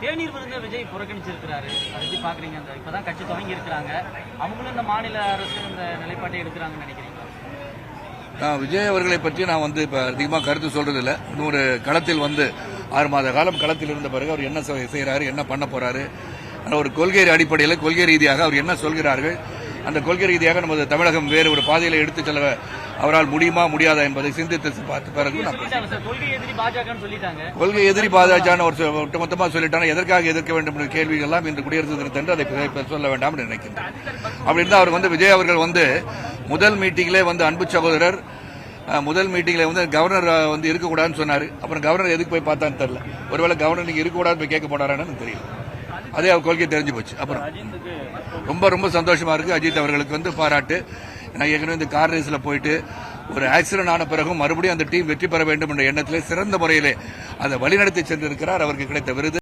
தேநீர் விருந்த விஜய் புறக்கணிச்சிருக்கிறாரு. அதை எப்படி பாக்குறீங்க? அந்த இப்பதான் கட்சி துவங்கி இருக்கிறாங்க, அவங்களும் இந்த மாநில அரசு இந்த நிலைப்பாட்டை எடுக்கிறாங்கன்னு நினைக்கிறீங்களா? விஜய் அவர்களை பற்றி நான் இப்ப அதிகமாக கருத்து சொல்றது இல்லை. இன்னொரு களத்தில் 6 மாத காலம் களத்தில் இருந்த பிறகு அவர் என்ன செய்யறாரு, என்ன பண்ண போறாரு, ஒரு கொள்கை அடிப்படையில் கொள்கை ரீதியாக அவர் என்ன சொல்கிறார்கள், அந்த கொள்கை ரீதியாக நமது தமிழகம் வேறு ஒரு பாதையில் எடுத்துச் செல்ல அவரால் முடியுமா முடியாதா என்பதை சிந்தித்து பார்த்த பிறகு கொள்கை எதிரி பாஜக ஒட்டுமொத்தமாக சொல்லிட்டாங்க. எதற்காக எதிர்க்க வேண்டும் என்ற கேள்விகள் எல்லாம் இன்று குடியரசு தினத்தன்று அதை சொல்ல வேண்டாம் என்று நினைக்கின்றேன். அப்படி இருந்தால் அவர் விஜய் அவர்கள் முதல் மீட்டிங்லே அன்பு சகோதரர் முதல் மீட்டிங்ல கவர்னர் இருக்கக்கூடாதுன்னு சொன்னாரு. அப்புறம் கவர்னர் எதுக்கு போய் பார்த்தான்னு தெரியல. ஒருவேளை கவர்னர் நீங்க இருக்கக்கூடாது போய் கேட்க போனாரான்னு தெரியல. அதே அவர் கொள்கை தெரிஞ்சு போச்சு. அப்புறம் ரொம்ப ரொம்ப சந்தோஷமா இருக்கு. அஜித் அவர்களுக்கு பாராட்டு. நான் ஏற்கனவே இந்த கார் ரேஸ்ல போயிட்டு ஒரு ஆக்சிடென்ட் ஆன பிறகும் மறுபடியும் அந்த டீம் வெற்றி பெற வேண்டும் என்ற எண்ணத்திலே சிறந்த முறையிலே அதை வழிநடத்தி சென்றிருக்கிறார். அவருக்கு கிடைத்த விருது